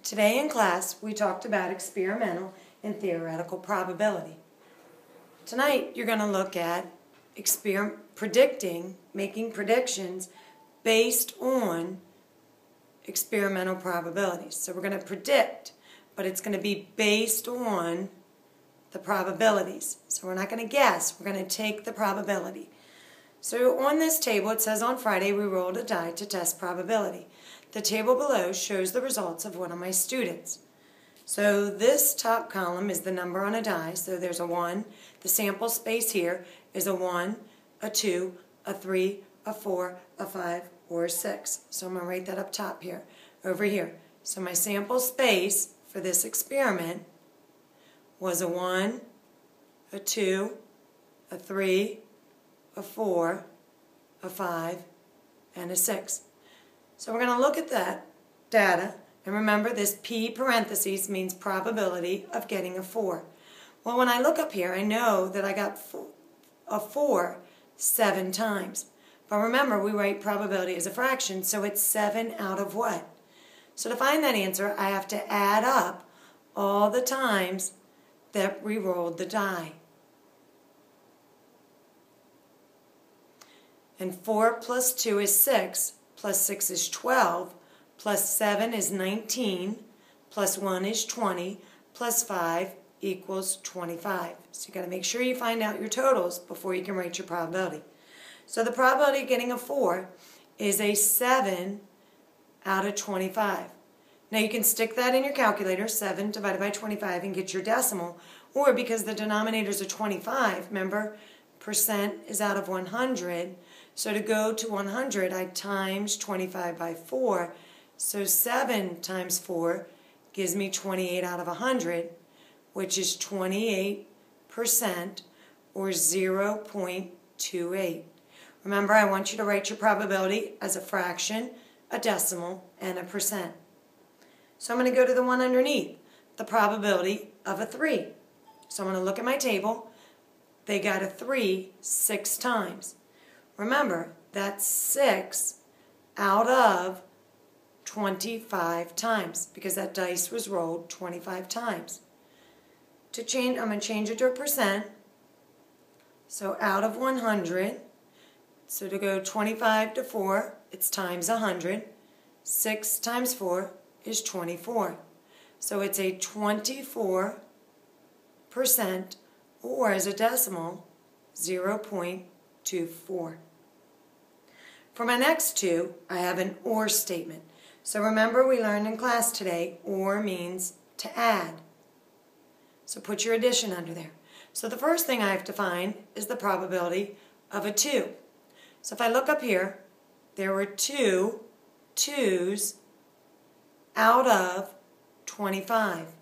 Today in class, we talked about experimental and theoretical probability. Tonight, you're going to look at making predictions based on experimental probabilities. So we're going to predict, but it's going to be based on the probabilities. So we're not going to guess, we're going to take the probability. So on this table, it says on Friday we rolled a die to test probability. The table below shows the results of one of my students. So this top column is the number on a die, so there's a 1. The sample space here is a 1, a 2, a 3, a 4, a 5, or a 6. So I'm going to write that up top here, over here. So my sample space for this experiment was a 1, a 2, a 3, a 4, a 5, and a 6. So we're going to look at that data, and remember this P parentheses means probability of getting a 4. Well, when I look up here, I know that I got a 4 7 times. But remember, we write probability as a fraction, so it's 7 out of what? So to find that answer, I have to add up all the times that we rolled the die. And 4 plus 2 is 6, plus 6 is 12, plus 7 is 19, plus 1 is 20, plus 5 equals 25. So you've got to make sure you find out your totals before you can write your probability. So the probability of getting a 4 is a 7 out of 25. Now you can stick that in your calculator, 7 divided by 25, and get your decimal. Or because the denominators are 25, remember, percent is out of 100. So to go to 100, I times 25 by 4. So 7 times 4 gives me 28 out of 100, which is 28% or 0.28. Remember, I want you to write your probability as a fraction, a decimal, and a percent. So I'm going to go to the one underneath, the probability of a 3. So I'm going to look at my table. They got a 3 6 times. Remember, that's 6 out of 25 times because that dice was rolled 25 times. To change, I'm going to change it to a percent. So out of 100, so to go 25 to 4, it's times 100. 6 times 4 is 24. So it's a 24%, or as a decimal, 0.24. For my next two, I have an or statement. So remember we learned in class today, or means to add. So put your addition under there. So the first thing I have to find is the probability of a 2. So if I look up here, there were 2 2s out of 25.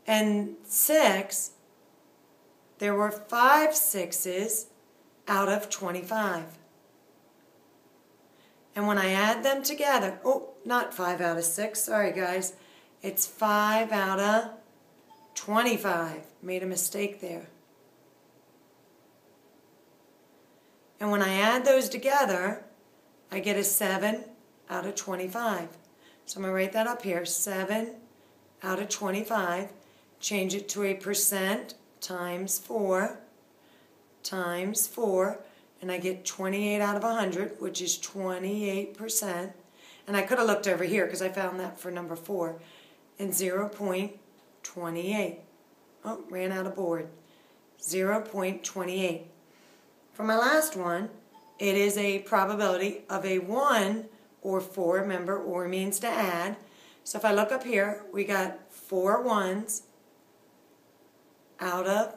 And 6, there were 5 6s out of 25. And when I add them together, oh, not 5 out of 6, sorry guys, it's 5 out of 25. Made a mistake there. And when I add those together, I get a 7 out of 25. So I'm going to write that up here, 7 out of 25. Change it to a percent times 4, and I get 28 out of 100, which is 28%. And I could have looked over here because I found that for number 4, and 0.28. Oh, ran out of board. 0.28. For my last one, it is a probability of a 1 or 4. Remember, or means to add. So if I look up here, we got 4 1s out of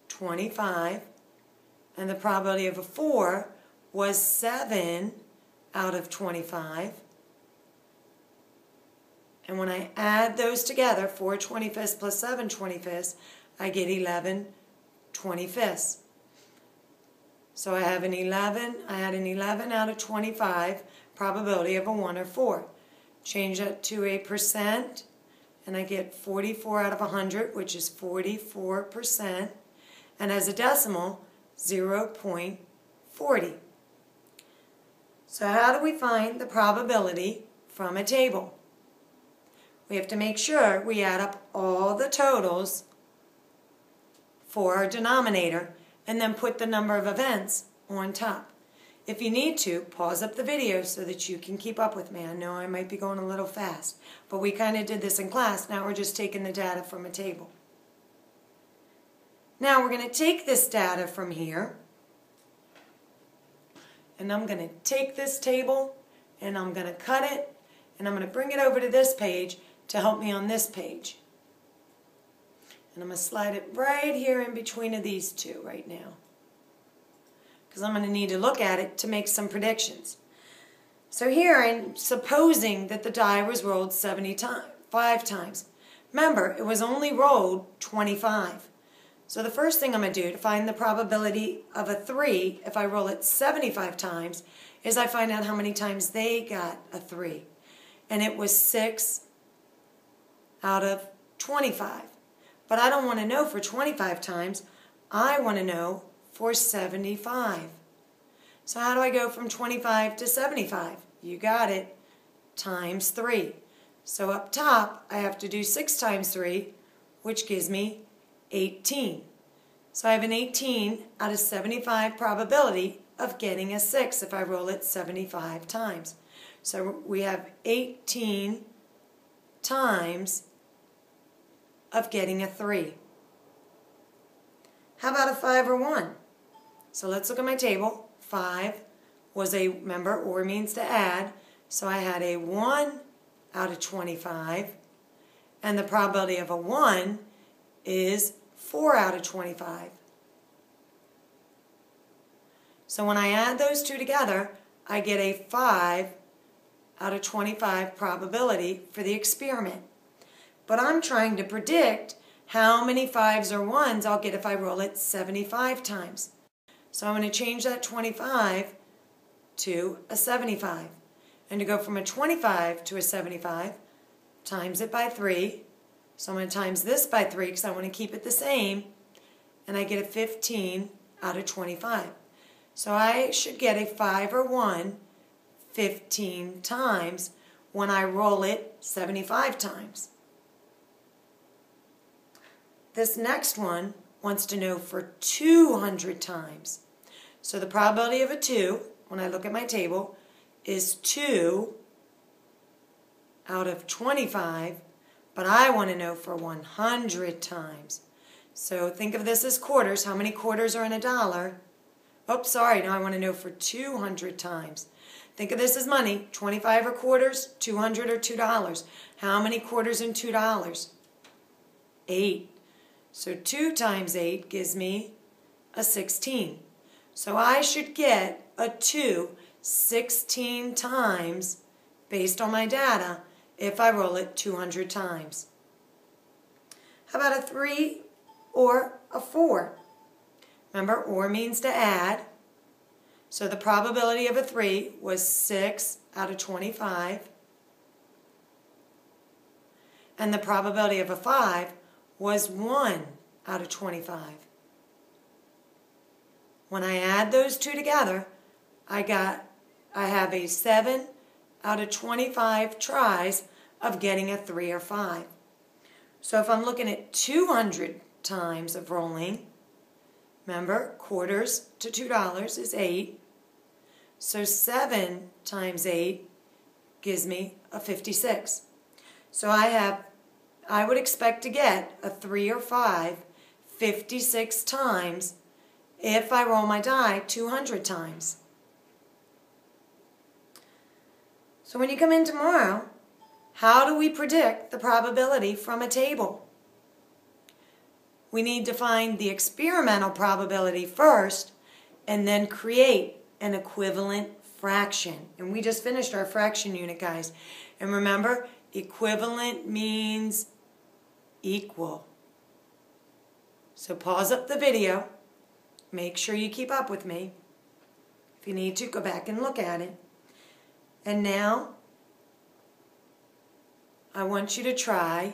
25. And the probability of a 4 was 7 out of 25. And when I add those together, 4 25ths plus 7 25ths, I get 11 25ths. So I have an 11, I had an 11 out of 25 probability of a 1 or 4. Change that to a percent, and I get 44 out of 100, which is 44%. And as a decimal, 0.40. So how do we find the probability from a table? we have to make sure we add up all the totals for our denominator and then put the number of events on top. If you need to, pause up the video so that you can keep up with me. I know I might be going a little fast, but we kind of did this in class. Now we're just taking the data from a table. Now we're going to take this data from here, and I'm going to take this table and I'm going to cut it, and I'm going to bring it over to this page to help me on this page. And I'm going to slide it right here in between of these two right now, because I'm going to need to look at it to make some predictions. So here I'm supposing that the die was rolled 5 times. Remember, it was only rolled 25. So the first thing I'm going to do to find the probability of a 3, if I roll it 75 times, is I find out how many times they got a 3. And it was 6 out of 25. But I don't want to know for 25 times. I want to know for 75. So how do I go from 25 to 75? You got it. Times 3. So up top, I have to do 6 times 3, which gives me 18. So I have an 18 out of 75 probability of getting a 6 if I roll it 75 times. So we have 18 times of getting a 3. How about a 5 or 1? So let's look at my table. 5 was a, remember, or means to add. So I had a 1 out of 25. And the probability of a 1 is 4 out of 25. So when I add those two together, I get a 5 out of 25 probability for the experiment. But I'm trying to predict how many 5s or 1s I'll get if I roll it 75 times. So I'm going to change that 25 to a 75. And to go from a 25 to a 75, times it by 3. So I'm going to times this by 3 because I want to keep it the same. And I get a 15 out of 25. So I should get a 5 or 1 15 times when I roll it 75 times. This next one wants to know for 200 times. So the probability of a 2, when I look at my table, is 2 out of 25, but I want to know for 100 times. So think of this as quarters. How many quarters are in a dollar? Oops, sorry, now I want to know for 200 times. Think of this as money. 25 are quarters, 200 are $2. How many quarters in $2? 8. So 2 times 8 gives me a 16. So I should get a 2 16 times based on my data if I roll it 200 times. How about a 3 or a 4? Remember, or means to add. So the probability of a 3 was 6 out of 25. And the probability of a 5 was 1 out of 25. When I add those two together, I have a 7 out of 25 tries of getting a 3 or 5. So if I'm looking at 200 times of rolling, remember, quarters to $2 is 8. So 7 times 8 gives me a 56. So I would expect to get a 3 or 5 56 times if I roll my die 200 times. So when you come in tomorrow, how do we predict the probability from a table? We need to find the experimental probability first and then create an equivalent fraction. And we just finished our fraction unit, guys. And remember, equivalent means equal. So pause up the video. Make sure you keep up with me. If you need to, go back and look at it. And now, I want you to try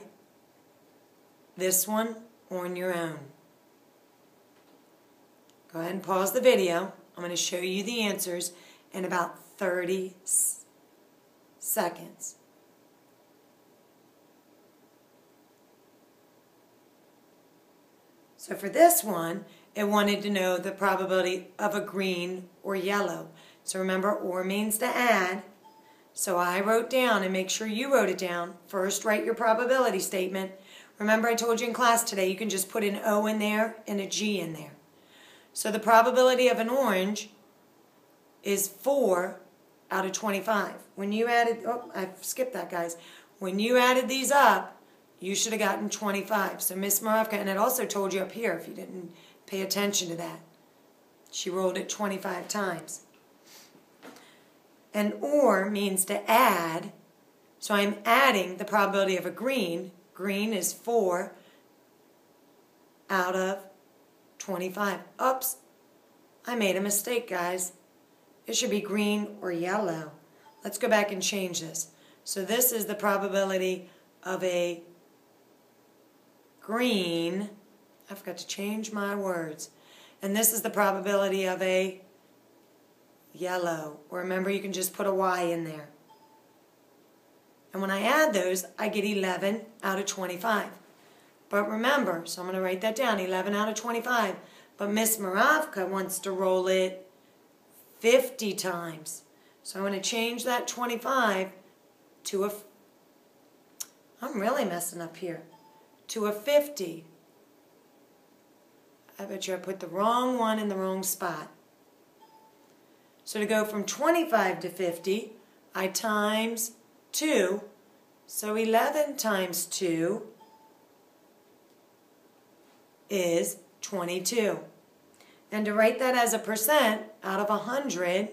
this one on your own. Go ahead and pause the video. I'm going to show you the answers in about 30 seconds. So for this one, it wanted to know the probability of a green or yellow. So remember, or means to add. So I wrote down, and make sure you wrote it down. First, write your probability statement. Remember, I told you in class today, you can just put an O in there and a G in there. So the probability of an orange is 4 out of 25. When you added, oh, I skipped that, guys. When you added these up, you should have gotten 25. So Miss Moravka, and it also told you up here if you didn't pay attention to that. She rolled it 25 times. And or means to add. So I'm adding the probability of a green. Green is 4 out of 25. Oops, I made a mistake, guys. It should be green or yellow. Let's go back and change this. So this is the probability of a green. I forgot to change my words. And this is the probability of a yellow. Or remember, you can just put a Y in there. And when I add those, I get 11 out of 25. But remember, so I'm going to write that down, 11 out of 25. But Miss Moravka wants to roll it 50 times. So I'm going to change that 25 to a, I'm really messing up here, to a 50. I bet you I put the wrong one in the wrong spot. So to go from 25 to 50, I times 2. So 11 times 2 is 22. And to write that as a percent out of 100,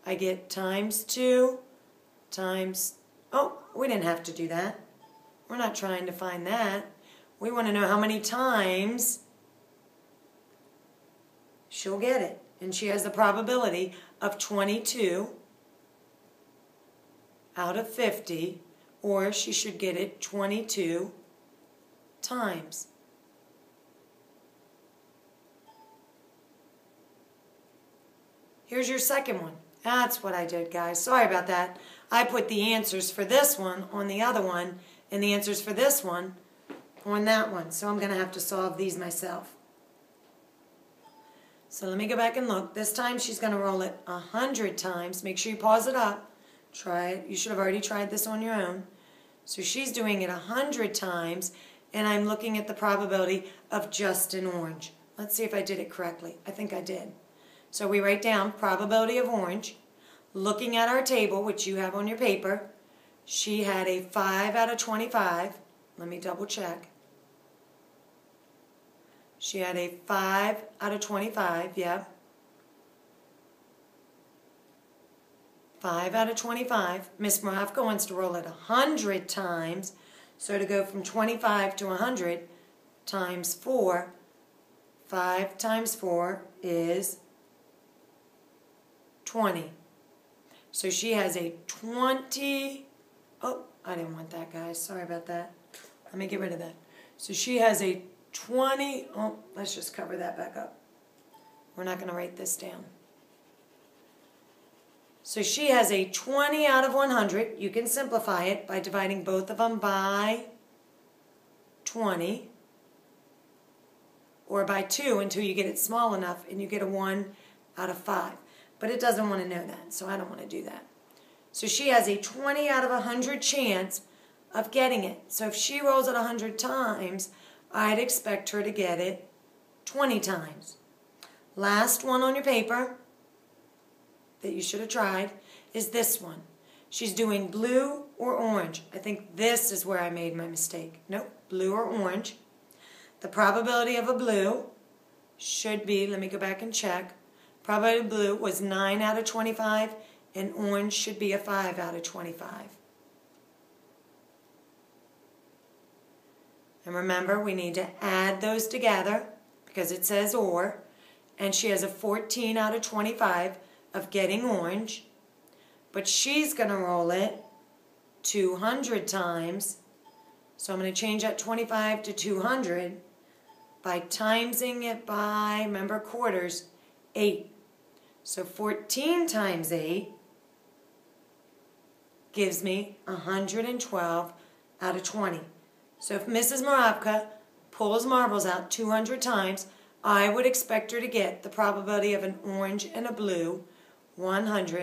I get times 2 times, oh, we didn't have to do that. We're not trying to find that. We want to know how many times she'll get it. And she has the probability of 22 out of 50, or she should get it 22 times. Here's your second one. That's what I did, guys. Sorry about that. I put the answers for this one on the other one, and the answers for this one on that one. So I'm going to have to solve these myself. So let me go back and look. This time she's going to roll it 100 times. Make sure you pause it up. Try it. You should have already tried this on your own. So she's doing it 100 times, and I'm looking at the probability of just an orange. Let's see if I did it correctly. I think I did. So we write down probability of orange. Looking at our table, which you have on your paper, she had a 5 out of 25. Let me double check. She had a 5 out of 25, yeah. 5 out of 25. Miss Moravka wants to roll it 100 times. So to go from 25 to 100 times 4, 5 times 4 is 20. So she has a 20, oh, I didn't want that, guys. Sorry about that. Let me get rid of that. So she has a 20, oh, let's just cover that back up. We're not going to write this down. So she has a 20 out of 100. You can simplify it by dividing both of them by 20 or by 2 until you get it small enough and you get a 1 out of 5. But it doesn't want to know that, so I don't want to do that. So she has a 20 out of 100 chance of getting it. So if she rolls it 100 times, I'd expect her to get it 20 times. Last one on your paper that you should have tried is this one. She's doing blue or orange. I think this is where I made my mistake. Nope, blue or orange. The probability of a blue should be, let me go back and check. Probability of blue was 9 out of 25, and orange should be a 5 out of 25. And remember, we need to add those together because it says or, and she has a 14 out of 25 of getting orange, but she's going to roll it 200 times. So I'm going to change that 25 to 200 by timesing it by, remember quarters, 8. So 14 times 8 gives me 112 out of 20. So if Mrs. Moravka pulls marbles out 200 times, I would expect her to get the probability of an orange and a blue 100